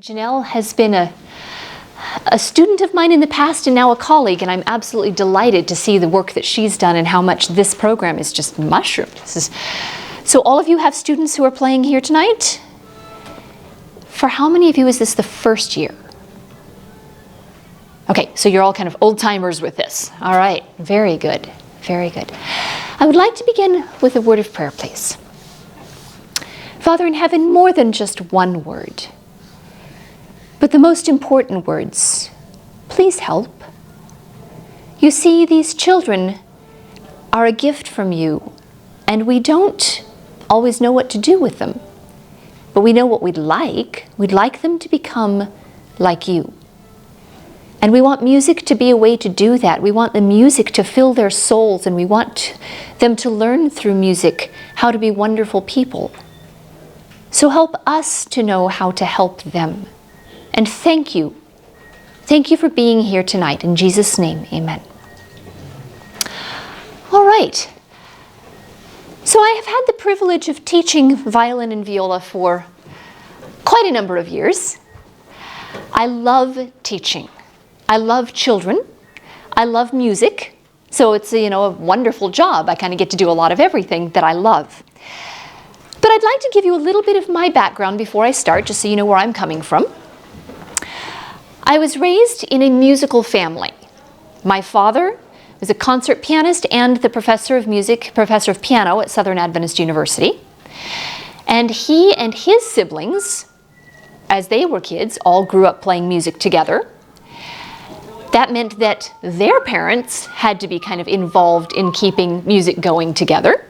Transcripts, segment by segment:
Janelle has been a student of mine in the past and now a colleague, and I'm absolutely delighted to see the work that she's done and how much this program is just mushroomed. So all of you have students who are playing here tonight? For how many of you is this the first year? Okay, so you're all kind of old-timers with this. All right, very good, very good. I would like to begin with a word of prayer, please. Father in heaven, more than just one word, but the most important words, please help. You see, these children are a gift from you, and we don't always know what to do with them. But we know what we'd like. We'd like them to become like you. And we want music to be a way to do that. We want the music to fill their souls, and we want them to learn through music how to be wonderful people. So help us to know how to help them. And thank you. Thank you for being here tonight. In Jesus' name, amen. All right. So I have had the privilege of teaching violin and viola for quite a number of years. I love teaching. I love children. I love music. So it's a wonderful job. I kind of get to do a lot of everything that I love. But I'd like to give you a little bit of my background before I start, just so you know where I'm coming from. I was raised in a musical family. My father was a concert pianist and the professor of music, professor of piano at Southern Adventist University. And he and his siblings, as they were kids, all grew up playing music together. That meant that their parents had to be kind of involved in keeping music going together.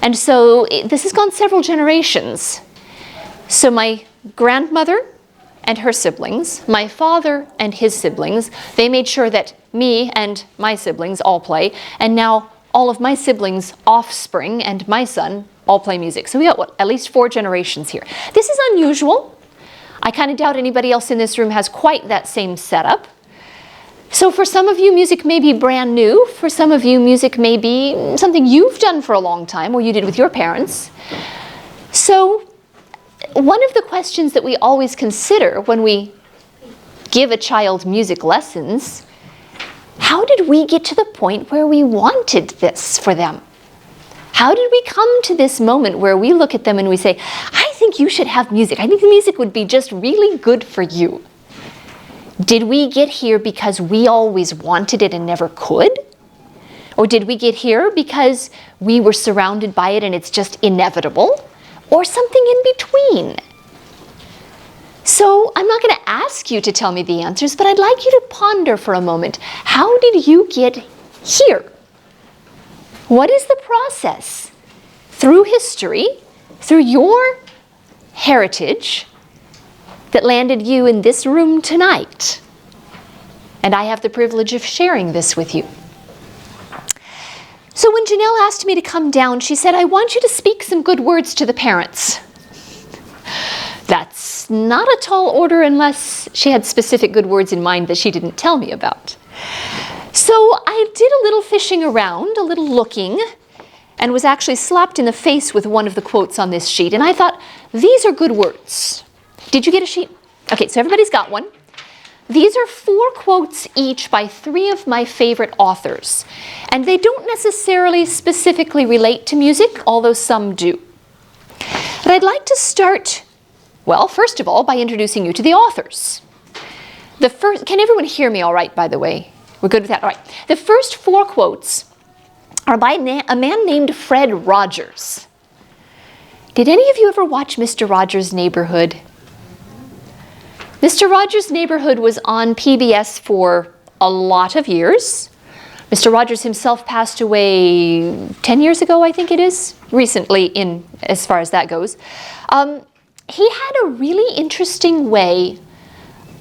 And so this has gone several generations. So my grandmother and her siblings, my father and his siblings, they made sure that me and my siblings all play, and now all of my siblings' offspring and my son all play music. So we got, at least 4 generations here. This is unusual. I kind of doubt anybody else in this room has quite that same setup. So for some of you, music may be brand new. For some of you, music may be something you've done for a long time, or you did with your parents. So one of the questions that we always consider when we give a child music lessons, how did we get to the point where we wanted this for them? How did we come to this moment where we look at them and we say, I think you should have music. I think the music would be just really good for you. Did we get here because we always wanted it and never could? Or did we get here because we were surrounded by it and it's just inevitable? Or something in between? So I'm not going to ask you to tell me the answers, but I'd like you to ponder for a moment. How did you get here? What is the process through history, through your heritage, that landed you in this room tonight? And I have the privilege of sharing this with you. So when Janelle asked me to come down, she said, I want you to speak some good words to the parents. That's not a tall order unless she had specific good words in mind that she didn't tell me about. So I did a little fishing around, a little looking, and was actually slapped in the face with one of the quotes on this sheet. And I thought, these are good words. Did you get a sheet? Okay, so everybody's got one. These are 4 quotes each by 3 of my favorite authors. And they don't necessarily specifically relate to music, although some do. But I'd like to start, well, first of all, by introducing you to the authors. Can everyone hear me all right, by the way? We're good with that? All right. The first 4 quotes are by a man named Fred Rogers. Did any of you ever watch Mr. Rogers' Neighborhood? Mr. Rogers' Neighborhood was on PBS for a lot of years. Mr. Rogers himself passed away 10 years ago, I think it is, recently as far as that goes. He had a really interesting way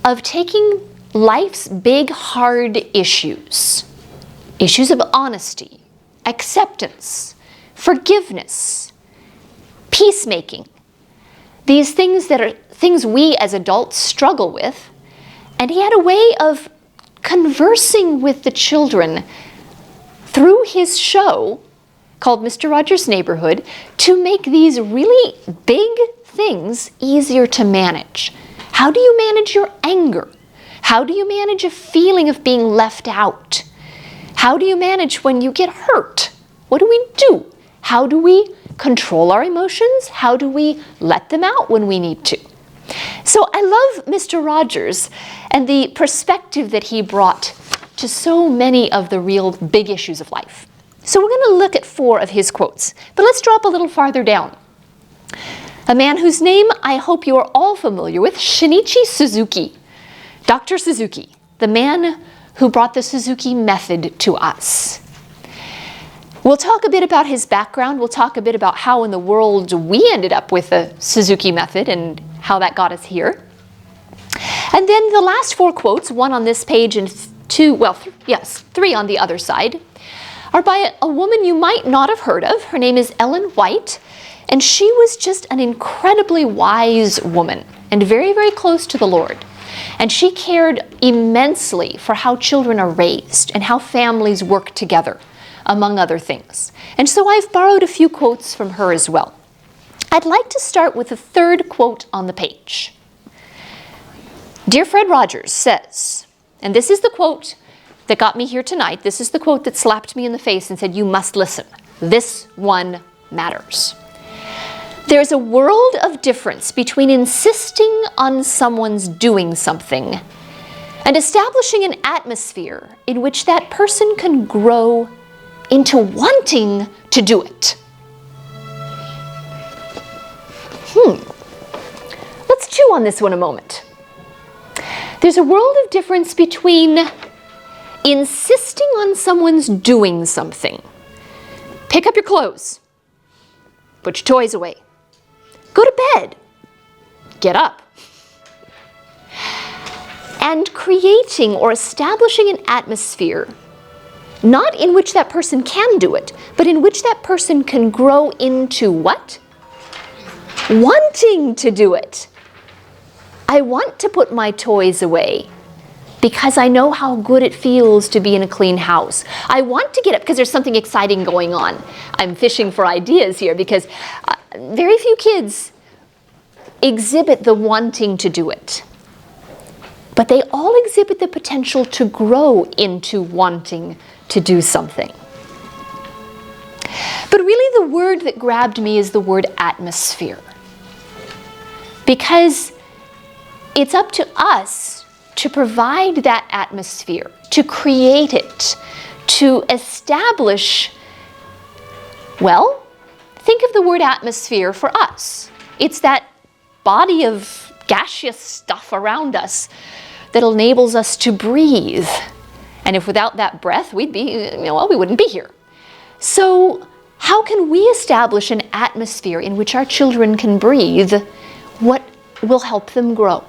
of taking life's big, hard issues of honesty, acceptance, forgiveness, peacemaking, these things that are things we as adults struggle with, and he had a way of conversing with the children through his show called Mr. Rogers' Neighborhood to make these really big things easier to manage. How do you manage your anger? How do you manage a feeling of being left out? How do you manage when you get hurt? What do we do? How do we control our emotions? How do we let them out when we need to? So I love Mr. Rogers and the perspective that he brought to so many of the real big issues of life. So we're going to look at 4 of his quotes, but let's drop a little farther down. A man whose name I hope you are all familiar with, Shinichi Suzuki. Dr. Suzuki, the man who brought the Suzuki method to us. We'll talk a bit about his background. We'll talk a bit about how in the world we ended up with the Suzuki method and how that got us here. And then the last 4 quotes, 1 on this page and 3 on the other side, are by a woman you might not have heard of. Her name is Ellen White, and she was just an incredibly wise woman and very, very close to the Lord. And she cared immensely for how children are raised and how families work together, among other things. And so I've borrowed a few quotes from her as well. I'd like to start with the 3rd quote on the page. Dear Fred Rogers says, and this is the quote that got me here tonight. This is the quote that slapped me in the face and said, you must listen. This one matters. There's a world of difference between insisting on someone's doing something and establishing an atmosphere in which that person can grow into wanting to do it. Let's chew on this one a moment. There's a world of difference between insisting on someone's doing something. Pick up your clothes. Put your toys away. Go to bed. Get up. And creating or establishing an atmosphere not in which that person can do it, but in which that person can grow into what? Wanting to do it. I want to put my toys away because I know how good it feels to be in a clean house. I want to get up because there's something exciting going on. I'm fishing for ideas here because very few kids exhibit the wanting to do it. But they all exhibit the potential to grow into wanting to do something. But really the word that grabbed me is the word atmosphere. Because it's up to us to provide that atmosphere, to create it, to establish, well, think of the word atmosphere for us. It's that body of gaseous stuff around us that enables us to breathe. And if without that breath, we wouldn't be here. So how can we establish an atmosphere in which our children can breathe? What will help them grow?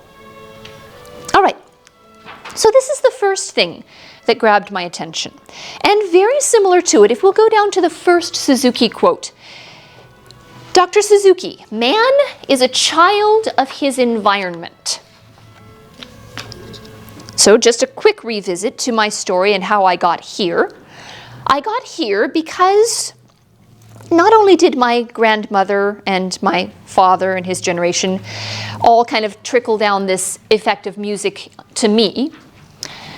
All right, so this is the first thing that grabbed my attention. And very similar to it, if we'll go down to the first Suzuki quote, Dr. Suzuki, man is a child of his environment. So just a quick revisit to my story and how I got here. I got here because not only did my grandmother and my father and his generation all kind of trickle down this effect of music to me,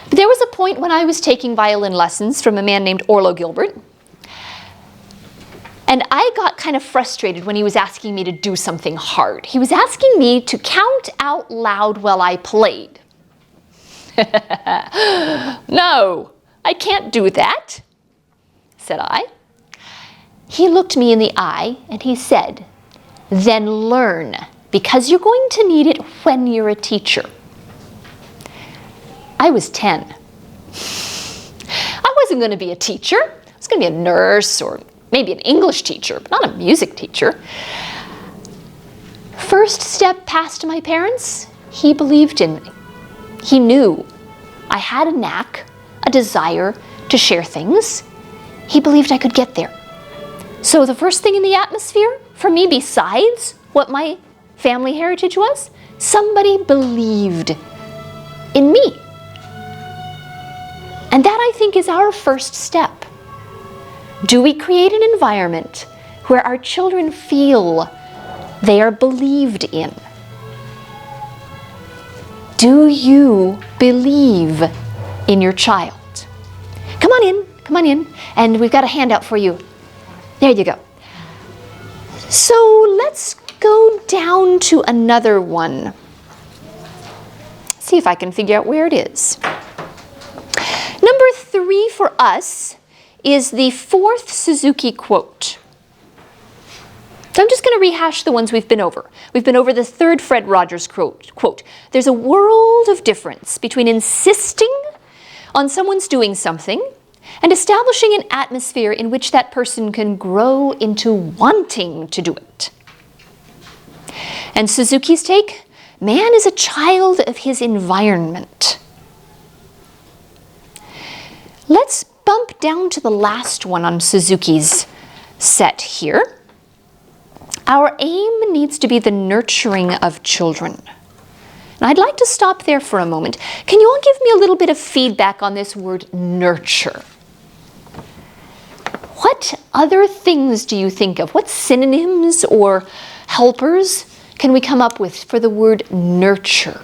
but there was a point when I was taking violin lessons from a man named Orlo Gilbert, and I got kind of frustrated when he was asking me to do something hard. He was asking me to count out loud while I played. No, I can't do that, said I. He looked me in the eye and he said, then learn, because you're going to need it when you're a teacher. I was 10. I wasn't going to be a teacher. I was going to be a nurse or maybe an English teacher, but not a music teacher. First step past my parents, he believed in me. He knew I had a knack, a desire to share things. He believed I could get there. So the first thing in the atmosphere for me, besides what my family heritage was, somebody believed in me. And that, I think, is our first step. Do we create an environment where our children feel they are believed in? Do you believe in your child? Come on in, and we've got a handout for you. There you go. So let's go down to another one. See if I can figure out where it is. Number 3 for us is the 4th Suzuki quote. So I'm just going to rehash the ones we've been over. We've been over the 3rd Fred Rogers quote. There's a world of difference between insisting on someone's doing something and establishing an atmosphere in which that person can grow into wanting to do it. And Suzuki's take, man is a child of his environment. Let's bump down to the last one on Suzuki's set here. Our aim needs to be the nurturing of children. And I'd like to stop there for a moment. Can you all give me a little bit of feedback on this word nurture? What other things do you think of? What synonyms or helpers can we come up with for the word nurture?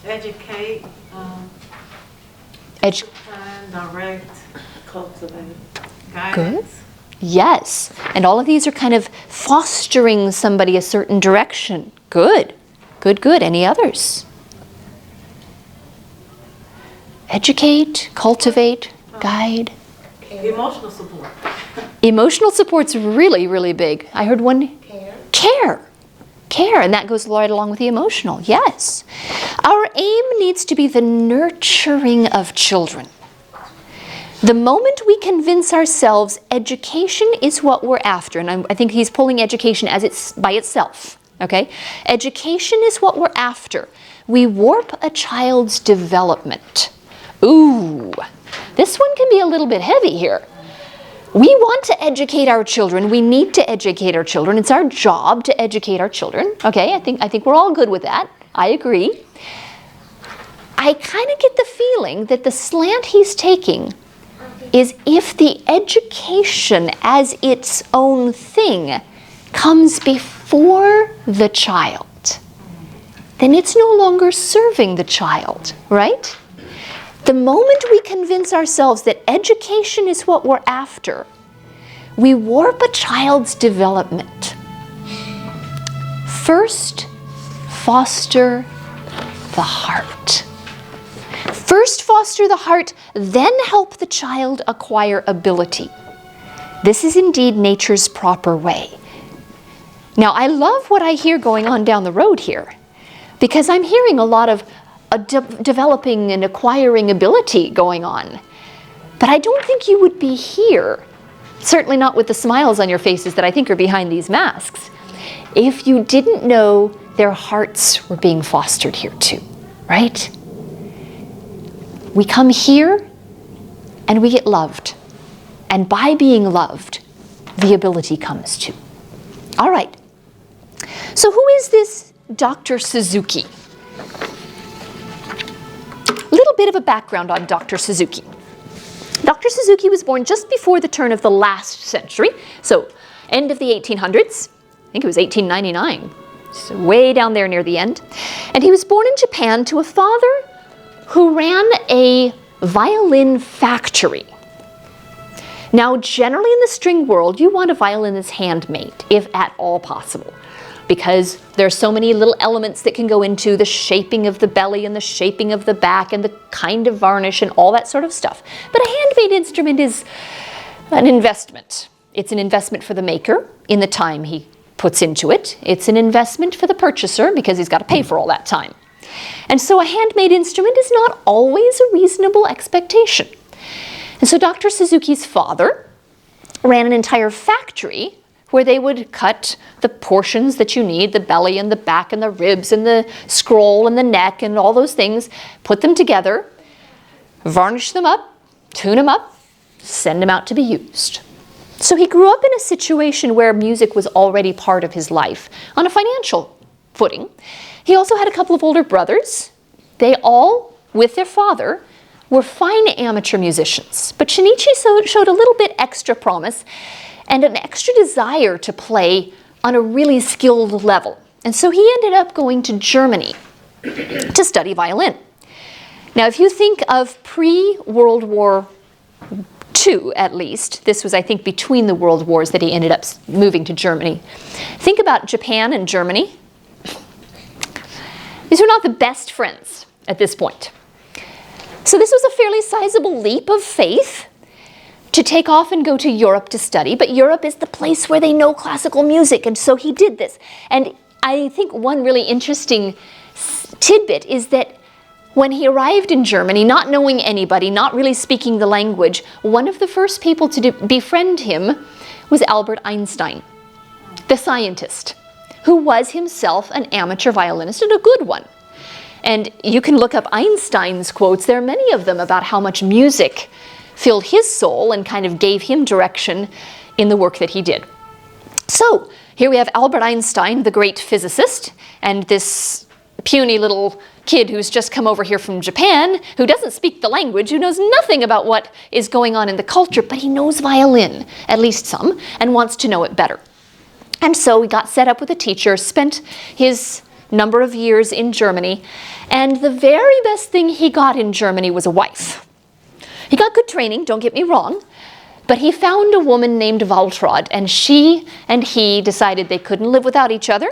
Educate, direct, cultivate, guidance. Good. Yes. And all of these are kind of fostering somebody a certain direction. Good. Good, good. Any others? Educate, cultivate, guide. Emotional support. Emotional support's really, really big. I heard one. Care. Care, and that goes right along with the emotional. Yes. Our aim needs to be the nurturing of children. The moment we convince ourselves education is what we're after, and I think he's pulling education as it's by itself, okay? Education is what we're after. We warp a child's development. Ooh, this one can be a little bit heavy here. We want to educate our children. We need to educate our children. It's our job to educate our children. Okay, I think we're all good with that. I agree. I kind of get the feeling that the slant he's taking is if the education as its own thing comes before the child, then it's no longer serving the child, right? The moment we convince ourselves that education is what we're after, we warp a child's development. First, foster the heart. First, foster the heart, then help the child acquire ability. This is indeed nature's proper way. Now, I love what I hear going on down the road here, because I'm hearing a lot of developing and acquiring ability going on. But I don't think you would be here, certainly not with the smiles on your faces that I think are behind these masks, if you didn't know their hearts were being fostered here too, right? We come here and we get loved. And by being loved, the ability comes too. All right. So who is this Dr. Suzuki? Little bit of a background on Dr. Suzuki. Dr. Suzuki was born just before the turn of the last century, so end of the 1800s. I think it was 1899, so way down there near the end. And he was born in Japan to a father who ran a violin factory. Now, generally in the string world, you want a violin that's handmade, if at all possible, because there's so many little elements that can go into the shaping of the belly and the shaping of the back and the kind of varnish and all that sort of stuff. But a handmade instrument is an investment. It's an investment for the maker in the time he puts into it. It's an investment for the purchaser because he's got to pay for all that time. And so a handmade instrument is not always a reasonable expectation. And so Dr. Suzuki's father ran an entire factory where they would cut the portions that you need, the belly and the back and the ribs and the scroll and the neck and all those things, put them together, varnish them up, tune them up, send them out to be used. So he grew up in a situation where music was already part of his life on a financial footing. He also had a couple of older brothers. They all, with their father, were fine amateur musicians. But Shinichi showed a little bit extra promise and an extra desire to play on a really skilled level. And so he ended up going to Germany to study violin. Now, if you think of pre-World War II, at least, this was, I think, between the world wars that he ended up moving to Germany. Think about Japan and Germany. These were not the best friends at this point. So this was a fairly sizable leap of faith to take off and go to Europe to study, but Europe is the place where they know classical music, and so he did this. And I think one really interesting tidbit is that when he arrived in Germany, not knowing anybody, not really speaking the language, one of the first people to befriend him was Albert Einstein, the scientist, who was himself an amateur violinist and a good one. And you can look up Einstein's quotes. There are many of them about how much music filled his soul and kind of gave him direction in the work that he did. So here we have Albert Einstein, the great physicist, and this puny little kid who's just come over here from Japan, who doesn't speak the language, who knows nothing about what is going on in the culture, but he knows violin, at least some, and wants to know it better. And so he got set up with a teacher, spent his number of years in Germany, and the very best thing he got in Germany was a wife. He got good training, don't get me wrong, but he found a woman named Waltraud, and she and he decided they couldn't live without each other.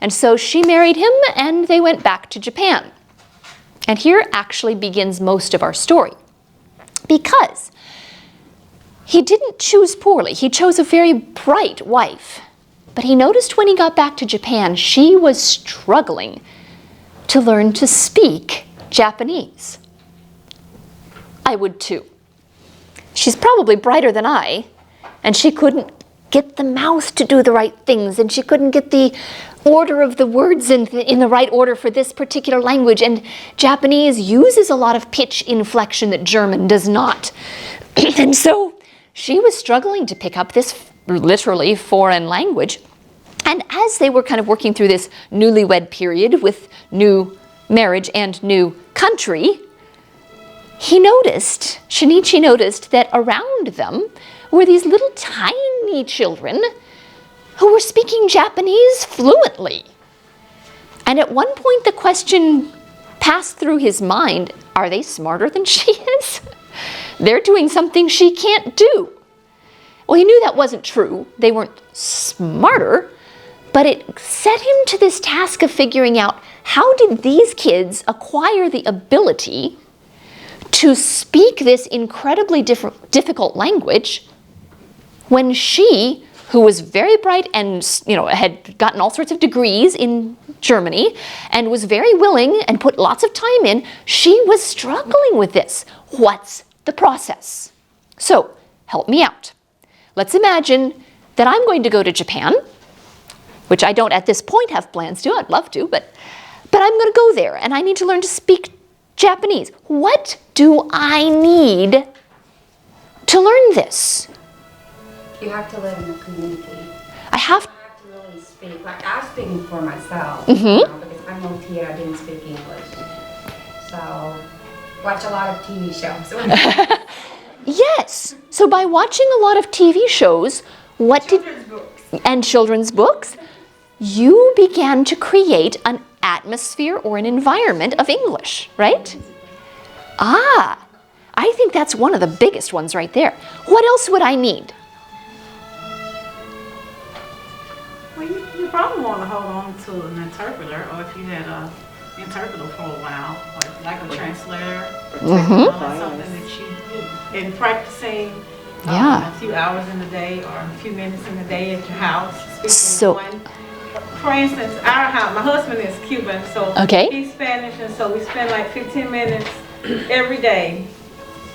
And so she married him, and they went back to Japan. And here actually begins most of our story. Because he didn't choose poorly. He chose a very bright wife. But he noticed when he got back to Japan, she was struggling to learn to speak Japanese. I would too. She's probably brighter than I, and she couldn't get the mouth to do the right things, and she couldn't get the order of the words in the right order for this particular language. And Japanese uses a lot of pitch inflection that German does not. And so she was struggling to pick up this literally foreign language. And as they were kind of working through this newlywed period with new marriage and new country, Shinichi noticed that around them were these little tiny children who were speaking Japanese fluently. And at one point the question passed through his mind, are they smarter than she is? They're doing something she can't do. Well, he knew that wasn't true. They weren't smarter, but it set him to this task of figuring out how did these kids acquire the ability to speak this incredibly difficult language when she, who was very bright and had gotten all sorts of degrees in Germany and was very willing and put lots of time in, she was struggling with this. What's the process? So help me out. Let's imagine that I'm going to go to Japan, which I don't at this point have plans to. I'd love to, but I'm going to go there and I need to learn to speak Japanese. What do I need to learn this? You have to live in a community. I have to really speak. Like I'm speaking for myself Mm-hmm. Because I moved here, I didn't speak English. So watch a lot of TV shows. Yes. So by watching a lot of TV shows, children's books, you began to create an atmosphere or an environment of English, right? Ah, I think that's one of the biggest ones right there. What else would I need? Well, you probably want to hold on to an interpreter, or if you had an interpreter for a while, like a translator, Mm-hmm. something that you, in practicing Yeah. a few hours in the day or a few minutes in the day at your house, speaking So- one. For instance, our house, my husband is Cuban, so Okay. he's Spanish, and so we spend like 15 minutes every day,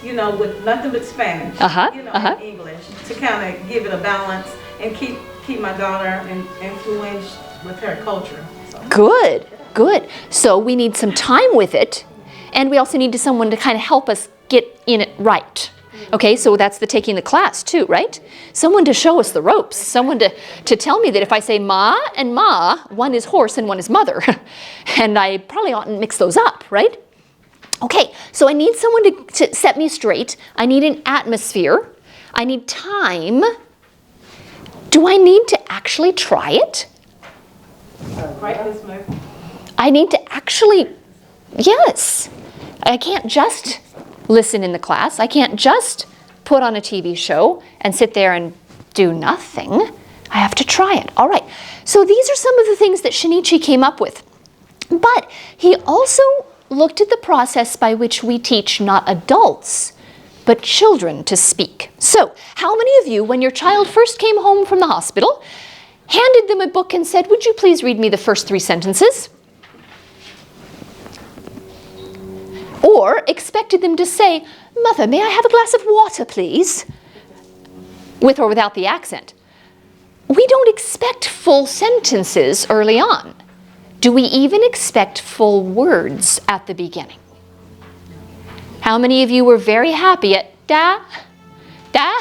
with nothing but Spanish, and English, to kind of give it a balance and keep my daughter influenced with her culture. So. Good. So we need some time with it, and we also need someone to kind of help us get in it right. Okay, so that's the taking the class too, right? Someone to show us the ropes, someone to tell me that if I say ma and ma, one is horse and one is mother, and I probably oughtn't mix those up, right? Okay, so I need someone to set me straight. I need an atmosphere. I need time. Do I need to actually try it? Practice, maybe. I need to actually, yes. I can't just listen in the class. I can't just put on a TV show and sit there and do nothing. I have to try it. All right. So these are some of the things that Shinichi came up with. But he also looked at the process by which we teach not adults, but children to speak. So, how many of you, when your child first came home from the hospital, handed them a book and said, "Would you please read me the first 3 sentences?" Or expected them to say, "Mother, may I have a glass of water, please?" With or without the accent. We don't expect full sentences early on. Do we even expect full words at the beginning? How many of you were very happy at da, da,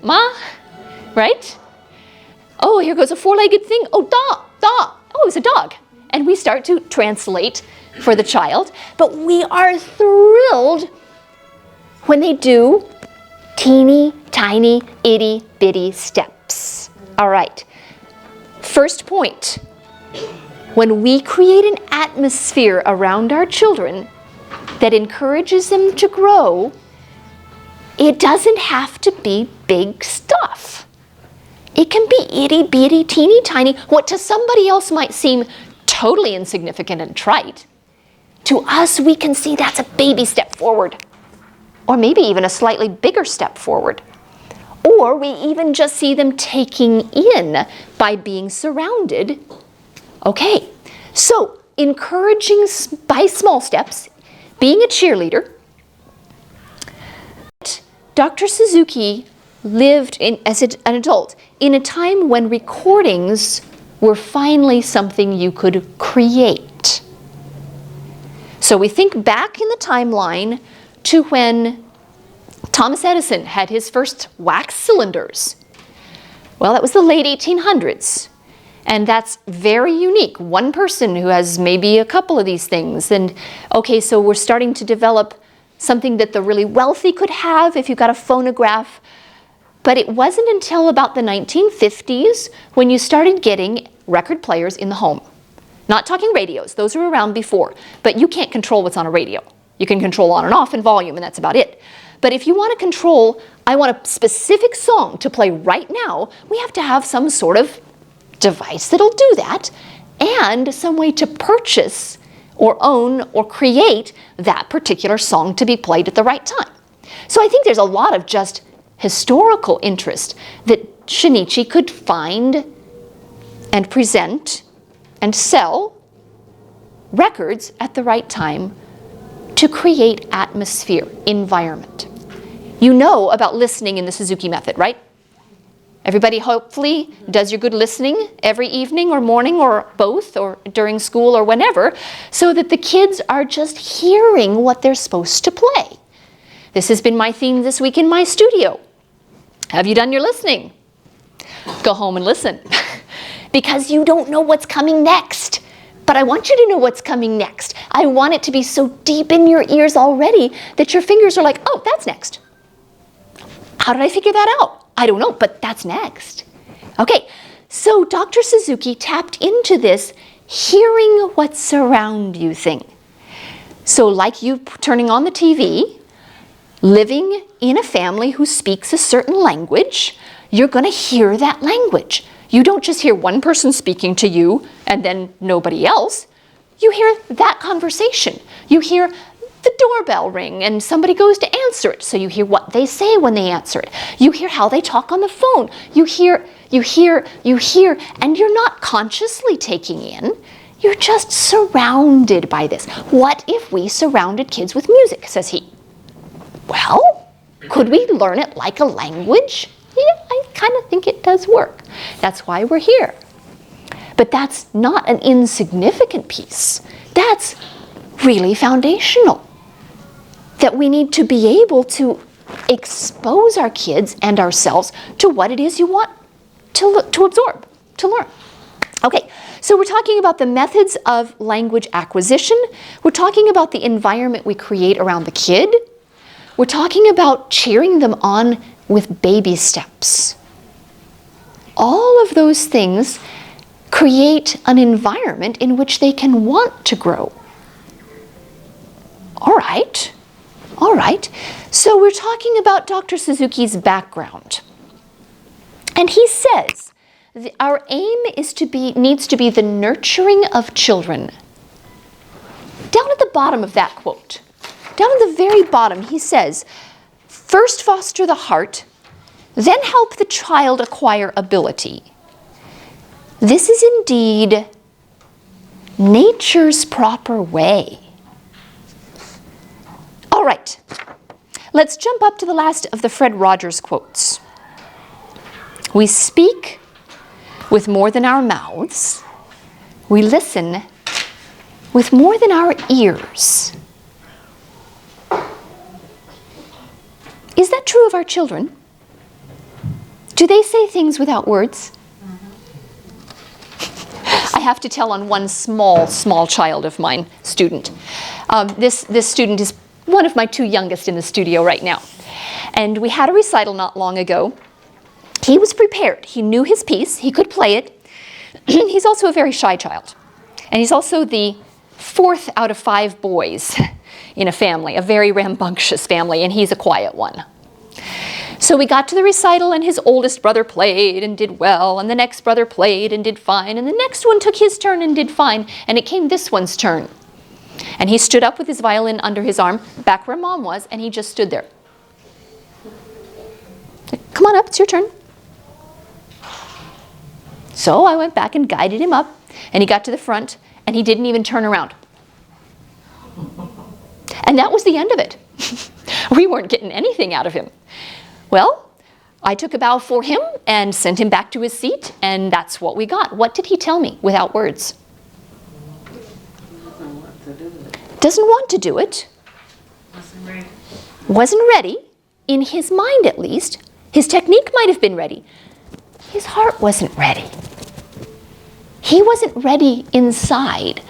ma, right? Oh, here goes a 4-legged thing. Oh, da, da. Oh, it's a dog. And we start to translate for the child. But we are thrilled when they do teeny, tiny, itty, bitty steps. All right. First point. When we create an atmosphere around our children that encourages them to grow, it doesn't have to be big stuff. It can be itty bitty, teeny tiny, what to somebody else might seem totally insignificant and trite. To us, we can see that's a baby step forward, or maybe even a slightly bigger step forward. Or we even just see them taking in by being surrounded. Okay, so encouraging by small steps, being a cheerleader. Dr. Suzuki lived as an adult in a time when recordings were finally something you could create. So we think back in the timeline to when Thomas Edison had his first wax cylinders. Well, that was the late 1800s. And that's very unique. One person who has maybe a couple of these things. And okay, so we're starting to develop something that the really wealthy could have if you got a phonograph. But it wasn't until about the 1950s when you started getting record players in the home. Not talking radios, those were around before. But you can't control what's on a radio. You can control on and off and volume, and that's about it. But if you want to control, I want a specific song to play right now, we have to have some sort of device that'll do that, and some way to purchase or own or create that particular song to be played at the right time. So I think there's a lot of just historical interest that Shinichi could find and present and sell records at the right time to create atmosphere, environment. You know about listening in the Suzuki method, right? Everybody hopefully does your good listening every evening or morning or both or during school or whenever, so that the kids are just hearing what they're supposed to play. This has been my theme this week in my studio. Have you done your listening? Go home and listen. Because you don't know what's coming next. But I want you to know what's coming next. I want it to be so deep in your ears already that your fingers are like, oh, that's next. How did I figure that out? I don't know, but that's next. Okay, so Dr. Suzuki tapped into this hearing what's around you thing. So like you turning on the TV, living in a family who speaks a certain language, you're going to hear that language. You don't just hear one person speaking to you and then nobody else. You hear that conversation. You hear the doorbell ring and somebody goes to answer it. So you hear what they say when they answer it. You hear how they talk on the phone. You hear, and you're not consciously taking in. You're just surrounded by this. What if we surrounded kids with music, says he. Well, could we learn it like a language? Yeah, I kind of think it does work. That's why we're here. But that's not an insignificant piece. That's really foundational. That we need to be able to expose our kids and ourselves to what it is you want to absorb, to learn. Okay, so we're talking about the methods of language acquisition. We're talking about the environment we create around the kid. We're talking about cheering them on with baby steps. All of those things create an environment in which they can want to grow. All right. So we're talking about Dr. Suzuki's background. And he says our aim needs to be the nurturing of children. Down at the bottom of that quote, down at the very bottom, he says, first foster the heart, then help the child acquire ability. This is indeed nature's proper way. All right, let's jump up to the last of the Fred Rogers quotes. We speak with more than our mouths. We listen with more than our ears. Is that true of our children? Do they say things without words? I have to tell on one small child of mine, student. This student is one of my two youngest in the studio right now. And we had a recital not long ago. He was prepared. He knew his piece. He could play it. He's also a very shy child. And he's also the 4th out of 5 boys in a family, a very rambunctious family, and he's a quiet one. So we got to the recital, and his oldest brother played and did well, and the next brother played and did fine, and the next one took his turn and did fine, and it came this one's turn. And he stood up with his violin under his arm, back where Mom was, and he just stood there. Come on up, it's your turn. So I went back and guided him up, and he got to the front, and he didn't even turn around. And that was the end of it. We weren't getting anything out of him. Well, I took a bow for him and sent him back to his seat, and that's what we got. What did he tell me without words? Doesn't want to do it. Wasn't ready. In his mind, at least. His technique might have been ready. His heart wasn't ready. He wasn't ready inside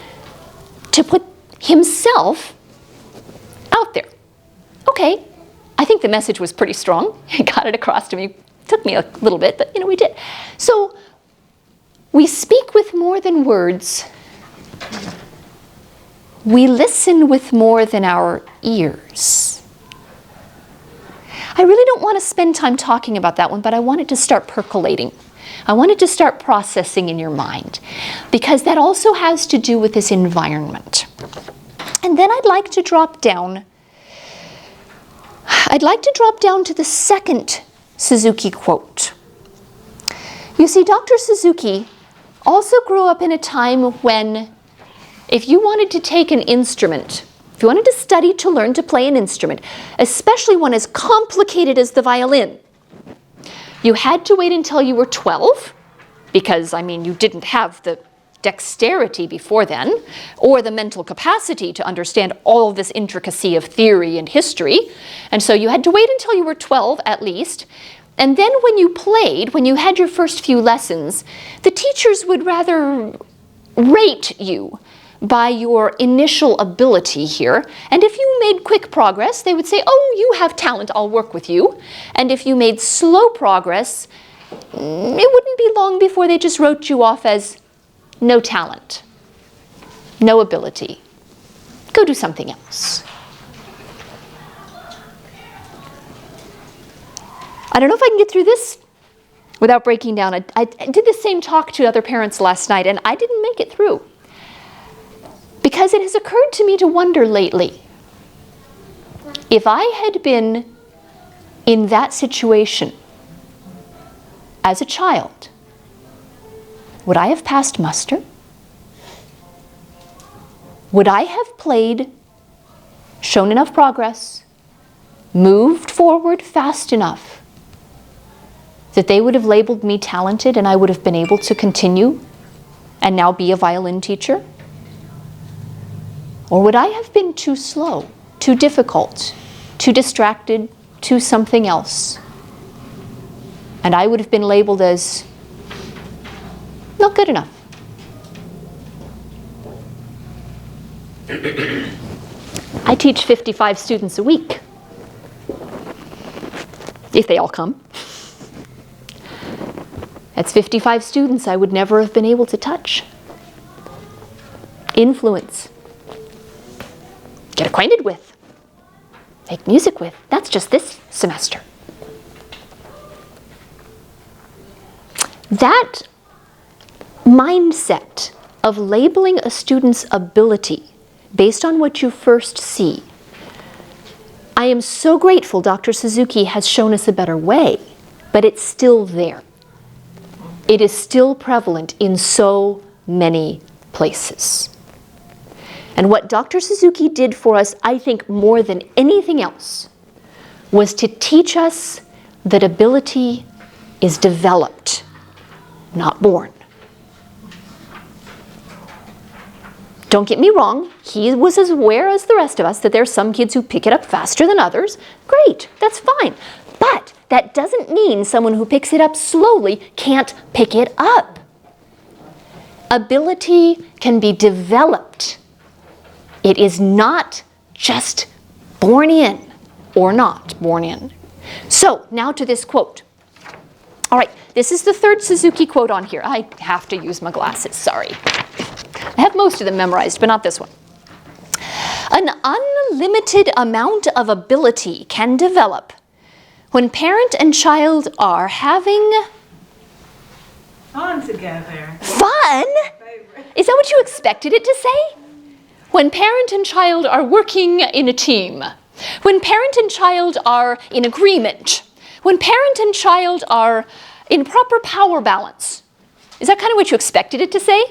to put himself out there. Okay, I think the message was pretty strong. He got it across to me. Took me a little bit, but we did. So we speak with more than words. We listen with more than our ears. I really don't want to spend time talking about that one, but I want it to start percolating. I want it to start processing in your mind, because that also has to do with this environment. And then I'd like to drop down to the second Suzuki quote. You see, Dr. Suzuki also grew up in a time when if you wanted to take an instrument, if you wanted to study to learn to play an instrument, especially one as complicated as the violin, you had to wait until you were 12, because, you didn't have the dexterity before then, or the mental capacity to understand all of this intricacy of theory and history. And so you had to wait until you were 12 at least. And then when you played, when you had your first few lessons, the teachers would rather rate you by your initial ability here. And if you made quick progress, they would say, oh, you have talent, I'll work with you. And if you made slow progress, it wouldn't be long before they just wrote you off as no talent, no ability. Go do something else. I don't know if I can get through this without breaking down. I did the same talk to other parents last night, and I didn't make it through. Because it has occurred to me to wonder lately, if I had been in that situation as a child, would I have passed muster? Would I have played, shown enough progress, moved forward fast enough that they would have labeled me talented and I would have been able to continue and now be a violin teacher? Or would I have been too slow, too difficult, too distracted, too something else? And I would have been labeled as not good enough. I teach 55 students a week, if they all come. That's 55 students I would never have been able to touch. Influence. Get acquainted with. Make music with. That's just this semester. That mindset of labeling a student's ability based on what you first see, I am so grateful Dr. Suzuki has shown us a better way, but it's still there. It is still prevalent in so many places. And what Dr. Suzuki did for us, I think more than anything else, was to teach us that ability is developed, not born. Don't get me wrong, he was as aware as the rest of us that there are some kids who pick it up faster than others. Great, that's fine. But that doesn't mean someone who picks it up slowly can't pick it up. Ability can be developed. It is not just born in or not born in. So now to this quote. All right, this is the third Suzuki quote on here. I have to use my glasses, sorry. I have most of them memorized, but not this one. An unlimited amount of ability can develop when parent and child are having fun together. Fun? Is that what you expected it to say? When parent and child are working in a team. When parent and child are in agreement. When parent and child are in proper power balance. Is that kind of what you expected it to say?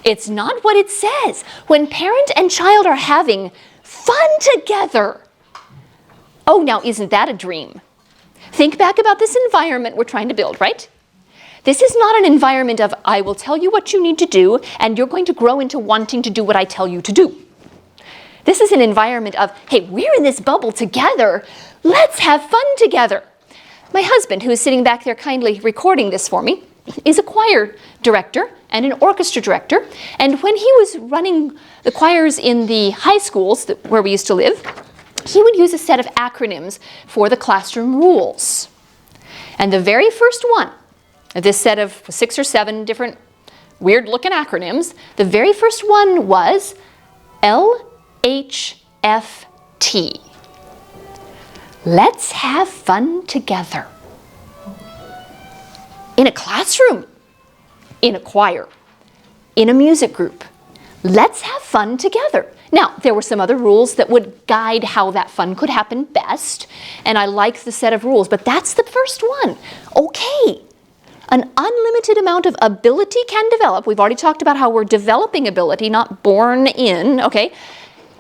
It's not what it says. When parent and child are having fun together. Oh, now isn't that a dream? Think back about this environment we're trying to build, right? This is not an environment of, I will tell you what you need to do, and you're going to grow into wanting to do what I tell you to do. This is an environment of, hey, we're in this bubble together. Let's have fun together. My husband, who is sitting back there kindly recording this for me, is a choir director and an orchestra director. And when he was running the choirs in the high schools where we used to live, he would use a set of acronyms for the classroom rules. And the very first one, this set of 6 or 7 different weird-looking acronyms, the very first one was LHFT. Let's have fun together. In a classroom, in a choir, in a music group. Let's have fun together. Now, there were some other rules that would guide how that fun could happen best, and I like the set of rules, but that's the first one. Okay. An unlimited amount of ability can develop. We've already talked about how we're developing ability, not born in, okay?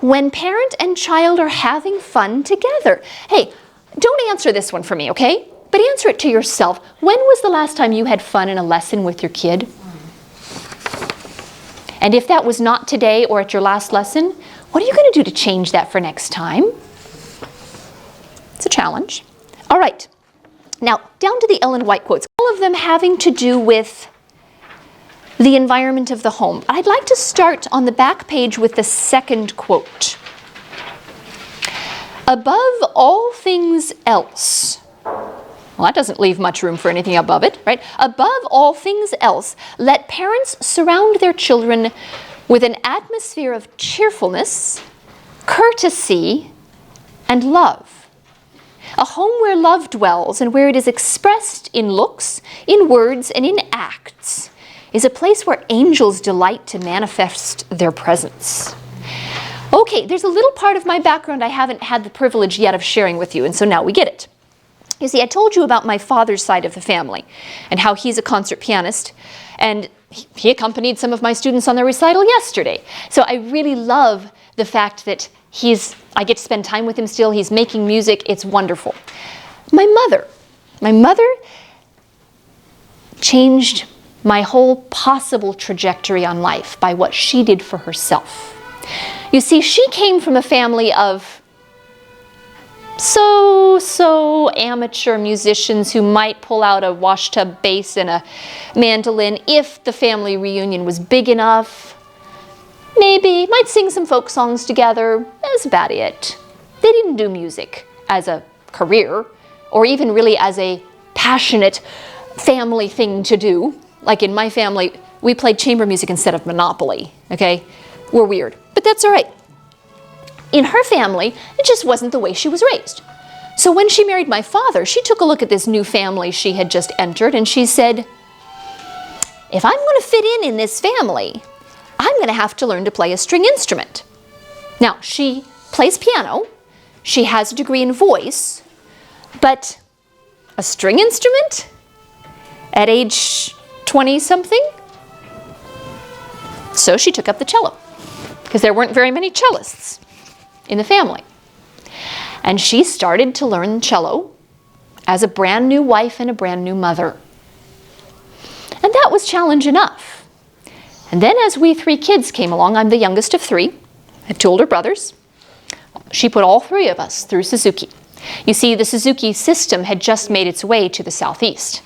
When parent and child are having fun together. Hey, don't answer this one for me, okay? But answer it to yourself. When was the last time you had fun in a lesson with your kid? And if that was not today or at your last lesson, what are you going to do to change that for next time? It's a challenge. All right. Now, down to the Ellen White quotes, all of them having to do with the environment of the home. I'd like to start on the back page with the second quote. Above all things else, well, that doesn't leave much room for anything above it, right? Above all things else, let parents surround their children with an atmosphere of cheerfulness, courtesy, and love. A home where love dwells and where it is expressed in looks, in words, and in acts is a place where angels delight to manifest their presence. Okay, there's a little part of my background I haven't had the privilege yet of sharing with you, and so now we get it. You see, I told you about my father's side of the family and how he's a concert pianist, and he accompanied some of my students on their recital yesterday. So I really love the fact that I get to spend time with him still. He's making music. It's wonderful. My mother changed my whole possible trajectory on life by what she did for herself. You see, she came from a family of so amateur musicians who might pull out a washtub bass and a mandolin if the family reunion was big enough. Maybe might sing some folk songs together. That's about it. They didn't do music as a career or even really as a passionate family thing to do. Like in my family, we played chamber music instead of Monopoly, okay? We're weird, but that's all right. In her family, it just wasn't the way she was raised. So when she married my father, she took a look at this new family she had just entered and she said, if I'm going to fit in this family, I'm going to have to learn to play a string instrument. Now, she plays piano, she has a degree in voice, but a string instrument at age 20-something? So she took up the cello, because there weren't very many cellists in the family. And she started to learn cello as a brand new wife and a brand new mother. And that was challenge enough. And then as we 3 kids came along, I'm the youngest of 3, I have 2 older brothers, she put all 3 of us through Suzuki. You see, the Suzuki system had just made its way to the Southeast.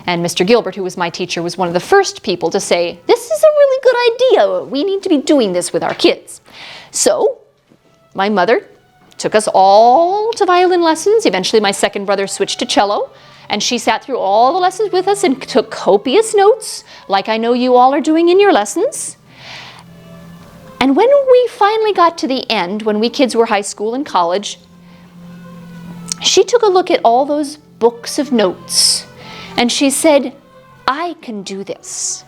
And Mr. Gilbert, who was my teacher, was one of the first people to say, this is a really good idea. We need to be doing this with our kids. So my mother took us all to violin lessons. Eventually my second brother switched to cello, and she sat through all the lessons with us and took copious notes, like I know you all are doing in your lessons. And when we finally got to the end, when we kids were high school and college, she took a look at all those books of notes, and she said, I can do this.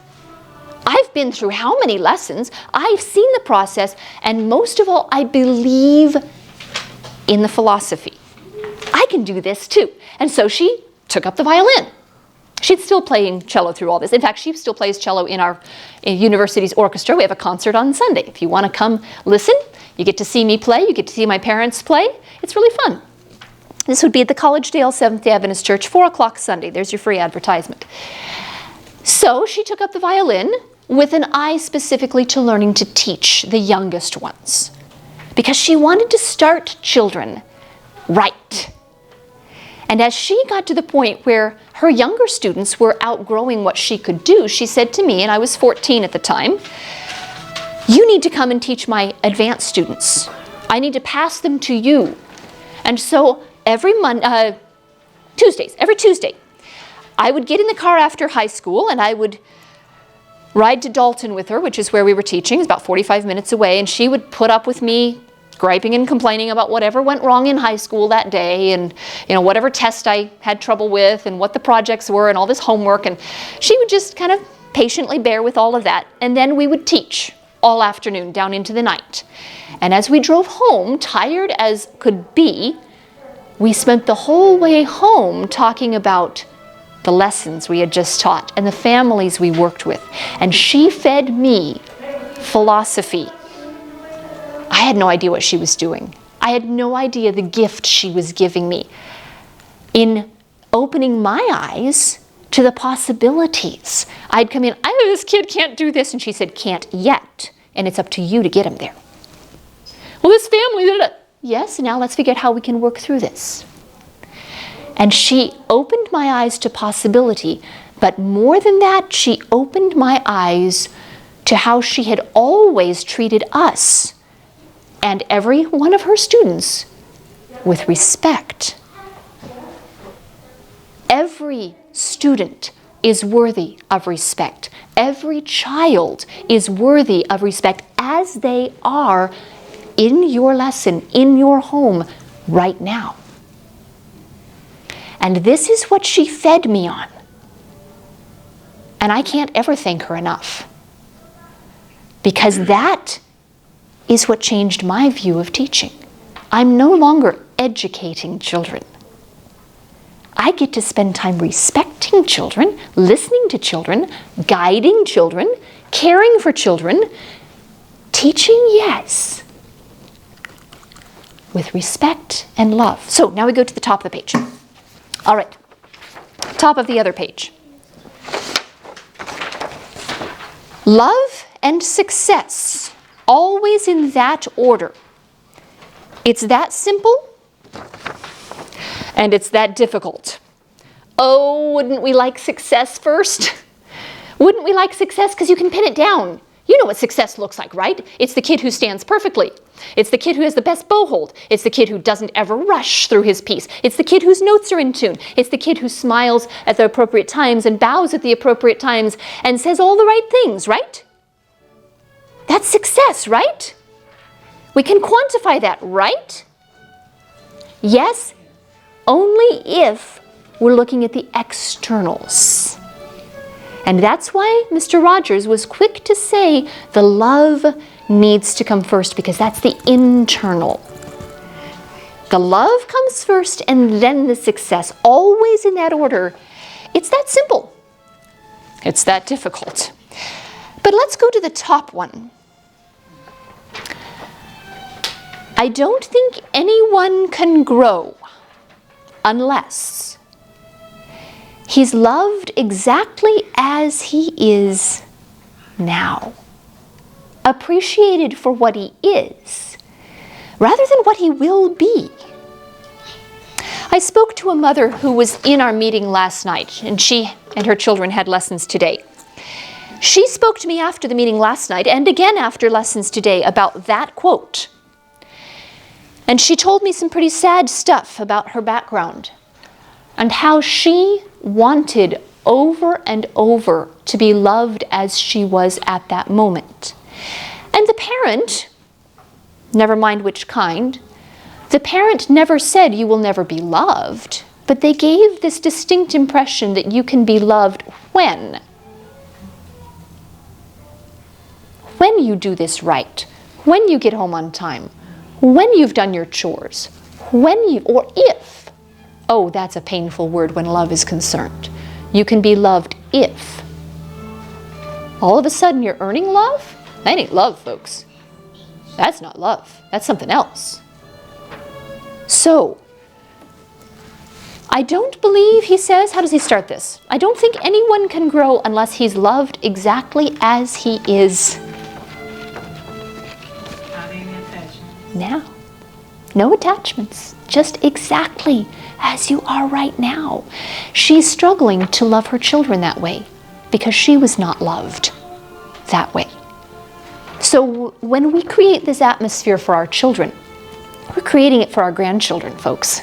I've been through how many lessons? I've seen the process, and most of all, I believe in the philosophy. I can do this too. And so she took up the violin. She's still playing cello through all this. In fact, she still plays cello in our university's orchestra. We have a concert on Sunday. If you want to come listen, you get to see me play, you get to see my parents play. It's really fun. This would be at the Collegedale Seventh-day Adventist Church, 4 o'clock Sunday. There's your free advertisement. So she took up the violin with an eye specifically to learning to teach the youngest ones, because she wanted to start children right. And as she got to the point where her younger students were outgrowing what she could do, she said to me, and I was 14 at the time, you need to come and teach my advanced students. I need to pass them to you. And so every Tuesday, I would get in the car after high school and I would ride to Dalton with her, which is where we were teaching. It's about 45 minutes away, and she would put up with me griping and complaining about whatever went wrong in high school that day, and whatever test I had trouble with and what the projects were and all this homework, and she would just kind of patiently bear with all of that. And then we would teach all afternoon down into the night. And as we drove home, tired as could be, we spent the whole way home talking about the lessons we had just taught and the families we worked with. And she fed me philosophy. I had no idea what she was doing. I had no idea the gift she was giving me in opening my eyes to the possibilities. I'd come in, I know this kid can't do this, and she said, can't yet, and it's up to you to get him there. Well, this family, yes, now let's figure out how we can work through this. And she opened my eyes to possibility, but more than that, she opened my eyes to how she had always treated us and every one of her students with respect. Every student is worthy of respect. Every child is worthy of respect as they are in your lesson, in your home, right now. And this is what she fed me on. And I can't ever thank her enough, because that is what changed my view of teaching. I'm no longer educating children. I get to spend time respecting children, listening to children, guiding children, caring for children, teaching, yes, with respect and love. So now we go to the top of the page. All right, top of the other page. Love and success, always in that order. It's that simple, and it's that difficult. Oh, wouldn't we like success first? Wouldn't we like success? Because you can pin it down. You know what success looks like, right? It's the kid who stands perfectly. It's the kid who has the best bow hold. It's the kid who doesn't ever rush through his piece. It's the kid whose notes are in tune. It's the kid who smiles at the appropriate times and bows at the appropriate times and says all the right things, right? That's success, right? We can quantify that, right? Yes, only if we're looking at the externals. And that's why Mr. Rogers was quick to say the love needs to come first, because that's the internal. The love comes first and then the success, always in that order. It's that simple. It's that difficult. But let's go to the top one. I don't think anyone can grow unless he's loved exactly as he is now, appreciated for what he is, rather than what he will be. I spoke to a mother who was in our meeting last night, and she and her children had lessons today. She spoke to me after the meeting last night, and again after lessons today, about that quote. And she told me some pretty sad stuff about her background and how she wanted over and over to be loved as she was at that moment. And the parent, never mind which kind, the parent never said you will never be loved, but they gave this distinct impression that you can be loved when? When you do this right, when you get home on time, when you've done your chores, or if. Oh, that's a painful word when love is concerned. You can be loved if. All of a sudden you're earning love? That ain't love, folks. That's not love. That's something else. So, I don't believe, he says, how does he start this? I don't think anyone can grow unless he's loved exactly as he is now. No attachments, just exactly as you are right now. She's struggling to love her children that way because she was not loved that way. So when we create this atmosphere for our children, we're creating it for our grandchildren, folks,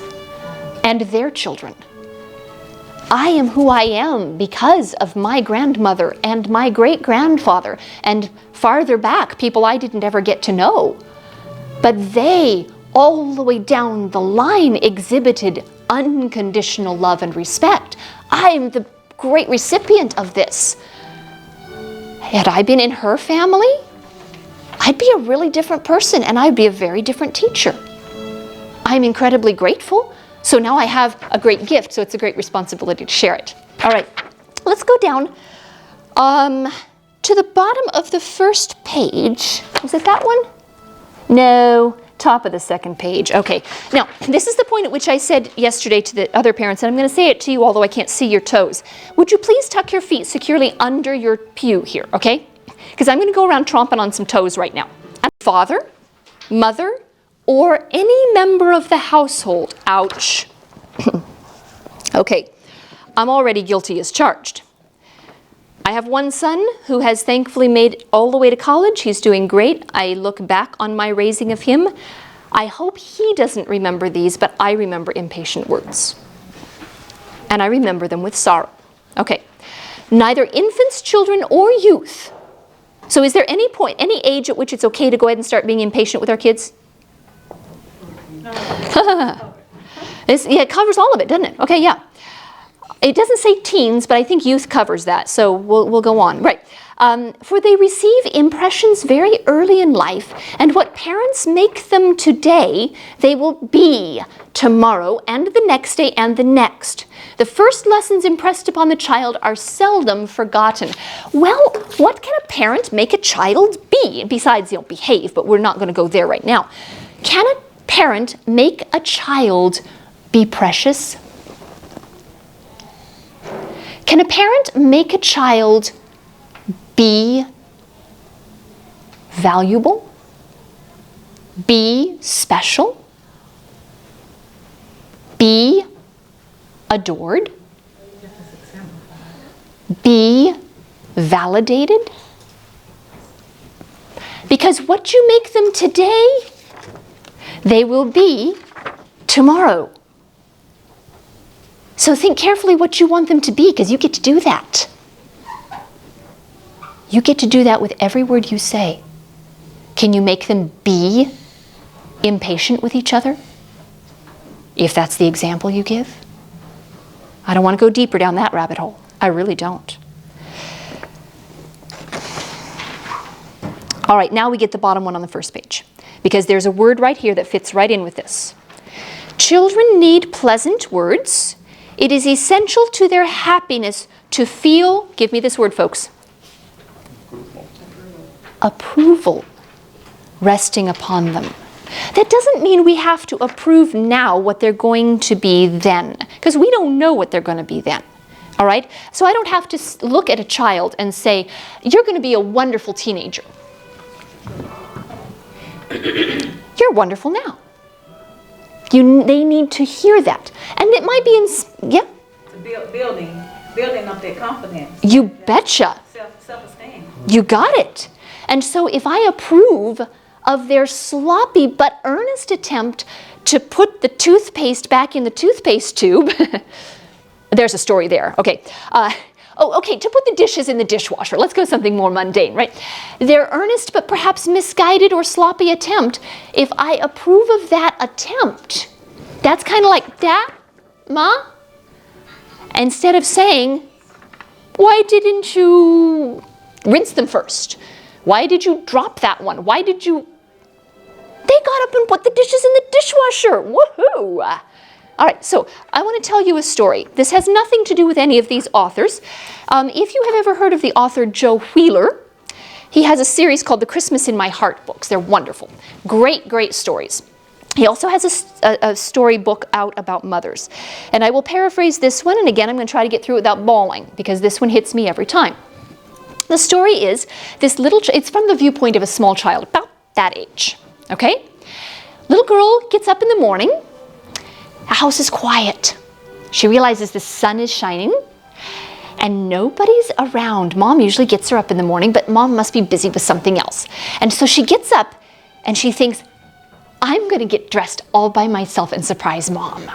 and their children. I am who I am because of my grandmother and my great-grandfather, and farther back, people I didn't ever get to know. But they, all the way down the line, exhibited unconditional love and respect. I'm the great recipient of this. Had I been in her family, I'd be a really different person, and I'd be a very different teacher. I'm incredibly grateful, so now I have a great gift, so it's a great responsibility to share it. All right, let's go down to the bottom of the first page. Was it that one? No, top of the second page. Okay, now this is the point at which I said yesterday to the other parents, and I'm going to say it to you although I can't see your toes. Would you please tuck your feet securely under your pew here, okay? Because I'm going to go around tromping on some toes right now. And father, mother, or any member of the household. Ouch. Okay, I'm already guilty as charged. I have one son who has thankfully made it all the way to college. He's doing great. I look back on my raising of him. I hope he doesn't remember these, but I remember impatient words. And I remember them with sorrow. Okay. Neither infants, children, or youth. So is there any point, any age at which it's okay to go ahead and start being impatient with our kids? Yeah, it covers all of it, doesn't it? Okay, yeah. It doesn't say teens, but I think youth covers that, so we'll go on. Right. For they receive impressions very early in life, and what parents make them today, they will be tomorrow and the next day and the next. The first lessons impressed upon the child are seldom forgotten. Well, what can a parent make a child be? Besides, behave, but we're not going to go there right now. Can a parent make a child be precious? Can a parent make a child be valuable? Be special? Be adored? Be validated? Because what you make them today, they will be tomorrow. So think carefully what you want them to be, because you get to do that. You get to do that with every word you say. Can you make them be impatient with each other? If that's the example you give? I don't want to go deeper down that rabbit hole. I really don't. All right, now we get the bottom one on the first page, because there's a word right here that fits right in with this. Children need pleasant words. It is essential to their happiness to feel, give me this word, folks, approval resting upon them. That doesn't mean we have to approve now what they're going to be then, because we don't know what they're going to be then. All right? So I don't have to look at a child and say, you're going to be a wonderful teenager. You're wonderful now. They need to hear that. And it might be yeah? Building up their confidence. You betcha. Self-esteem. You got it. And so if I approve of their sloppy but earnest attempt to put the toothpaste back in the toothpaste tube, there's a story there. Okay. To put the dishes in the dishwasher. Let's go something more mundane, right? Their earnest but perhaps misguided or sloppy attempt, if I approve of that attempt, that's kind of like, Dad, Ma? Instead of saying, why didn't you rinse them first? Why did you drop that one? Why did you... They got up and put the dishes in the dishwasher. Woohoo! All right, so I want to tell you a story. This has nothing to do with any of these authors. If you have ever heard of the author Joe Wheeler, he has a series called The Christmas in My Heart books. They're wonderful. Great, great stories. He also has a story book out about mothers. And I will paraphrase this one, and again, I'm going to try to get through it without bawling, because this one hits me every time. The story is, it's from the viewpoint of a small child, about that age, okay? Little girl gets up in the morning. The house is quiet. She realizes the sun is shining and nobody's around. Mom usually gets her up in the morning, but Mom must be busy with something else. And so she gets up and she thinks, I'm going to get dressed all by myself and surprise Mom.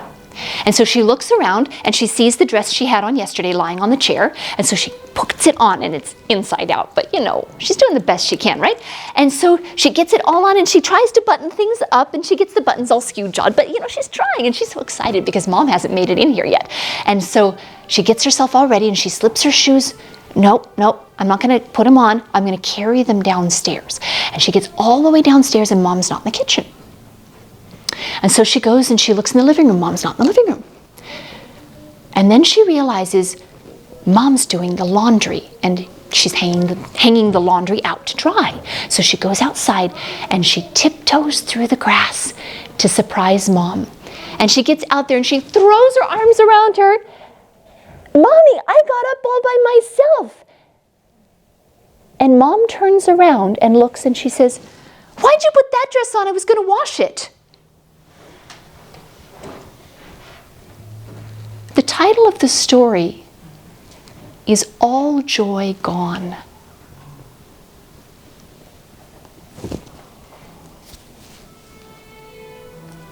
And so she looks around and she sees the dress she had on yesterday lying on the chair. And so she puts it on and it's inside out. But you know, she's doing the best she can, right? And so she gets it all on and she tries to button things up and she gets the buttons all skewed-jawed. But you know, she's trying and she's so excited because Mom hasn't made it in here yet. And so she gets herself all ready and she slips her shoes. Nope, I'm not going to put them on. I'm going to carry them downstairs. And she gets all the way downstairs and Mom's not in the kitchen. And so she goes and she looks in the living room. Mom's not in the living room. And then she realizes Mom's doing the laundry and she's hanging the laundry out to dry. So she goes outside and she tiptoes through the grass to surprise Mom. And she gets out there and she throws her arms around her. Mommy, I got up all by myself. And Mom turns around and looks and she says, why'd you put that dress on? I was going to wash it. The title of the story is All Joy Gone.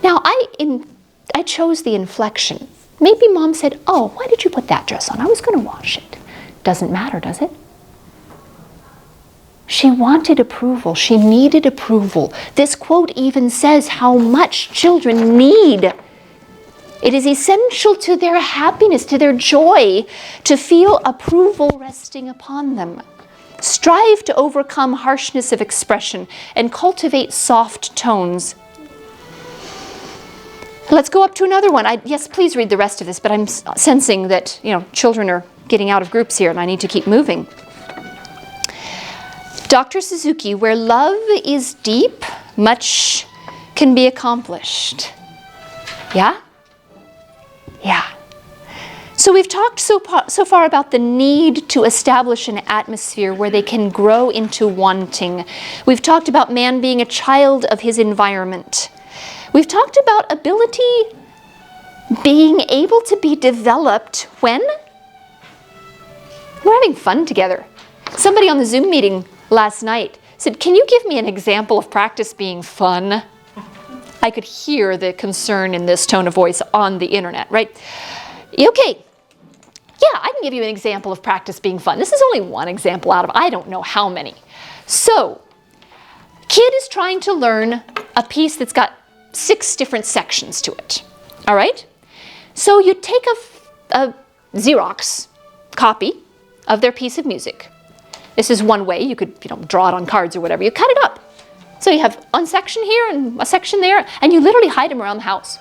Now, I chose the inflection. Maybe Mom said, oh, why did you put that dress on? I was going to wash it. Doesn't matter, does it? She wanted approval. She needed approval. This quote even says how much children need. It is essential to their happiness, to their joy, to feel approval resting upon them. Strive to overcome harshness of expression and cultivate soft tones. Let's go up to another one. Yes, please read the rest of this, but I'm sensing that, children are getting out of groups here and I need to keep moving. Dr. Suzuki, where love is deep, much can be accomplished. Yeah? Yeah. So we've talked so far about the need to establish an atmosphere where they can grow into wanting. We've talked about man being a child of his environment. We've talked about ability being able to be developed when we're having fun together. Somebody on the Zoom meeting last night said, can you give me an example of practice being fun? I could hear the concern in this tone of voice on the internet, right? Okay, yeah, I can give you an example of practice being fun. This is only one example out of I don't know how many. So, kid is trying to learn a piece that's got 6 different sections to it, all right? So you take a Xerox copy of their piece of music. This is one way. You could, draw it on cards or whatever. You cut it up. So you have one section here and a section there, and you literally hide them around the house.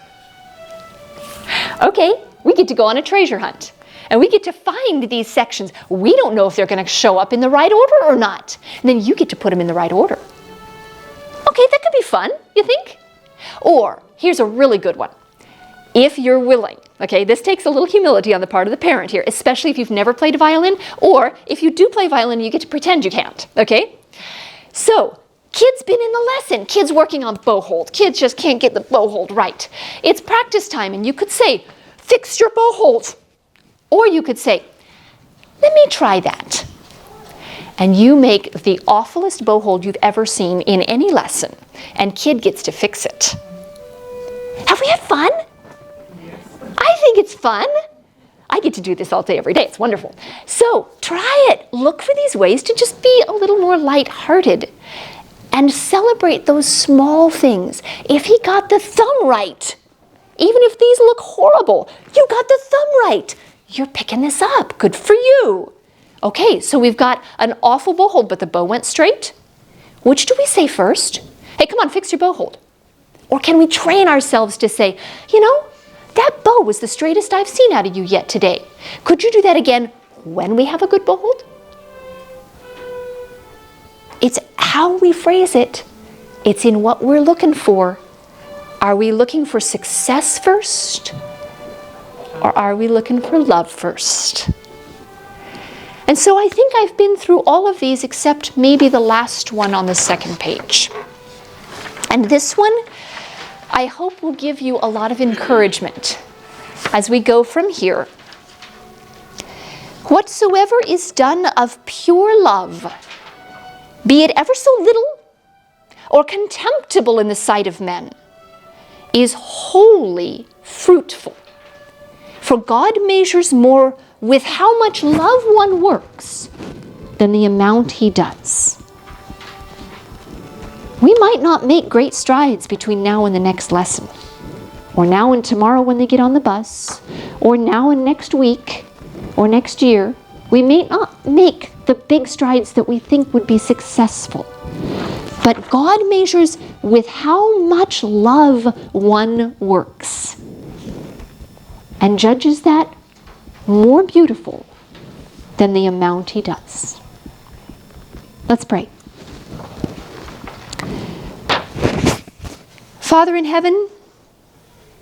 Okay, we get to go on a treasure hunt, and we get to find these sections. We don't know if they're going to show up in the right order or not. And then you get to put them in the right order. Okay, that could be fun, you think? Or, here's a really good one. If you're willing, okay, this takes a little humility on the part of the parent here, especially if you've never played a violin, or if you do play violin, you get to pretend you can't, okay? So, kid's been in the lesson. Kid's working on bow hold. Kids just can't get the bow hold right. It's practice time, and you could say, fix your bow hold. Or you could say, let me try that. And you make the awfulest bow hold you've ever seen in any lesson, and kid gets to fix it. Have we had fun? I think it's fun. I get to do this all day, every day. It's wonderful. So try it. Look for these ways to just be a little more lighthearted and celebrate those small things. If he got the thumb right, even if these look horrible, you got the thumb right. You're picking this up. Good for you. Okay, so we've got an awful bow hold, but the bow went straight. Which do we say first? Hey, come on, fix your bow hold. Or can we train ourselves to say, that bow was the straightest I've seen out of you yet today. Could you do that again when we have a good bow hold? It's how we phrase it. It's in what we're looking for. Are we looking for success first? Or are we looking for love first? And so I think I've been through all of these except maybe the last one on the second page. And this one, I hope will give you a lot of encouragement as we go from here. Whatsoever is done of pure love, be it ever so little or contemptible in the sight of men, is wholly fruitful. For God measures more with how much love one works than the amount he does. We might not make great strides between now and the next lesson, or now and tomorrow when they get on the bus, or now and next week, or next year. We may not make the big strides that we think would be successful. But God measures with how much love one works, and judges that more beautiful than the amount he does. Let's pray. Father in heaven,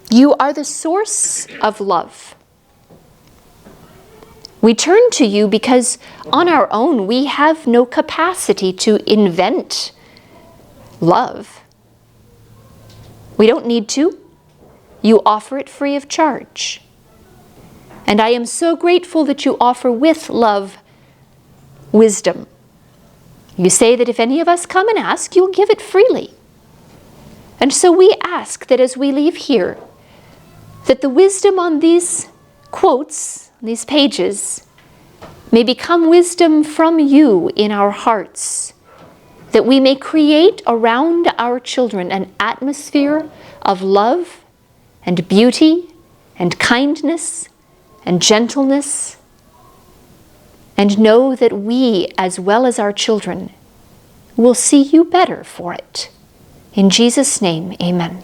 you are the source of love. We turn to you because on our own we have no capacity to invent love. We don't need to. You offer it free of charge. And I am so grateful that you offer with love wisdom. You say that if any of us come and ask, you'll give it freely. And so we ask that as we leave here, that the wisdom on these quotes, these pages, may become wisdom from you in our hearts, that we may create around our children an atmosphere of love and beauty and kindness and gentleness, and know that we, as well as our children, will see you better for it. In Jesus' name, amen.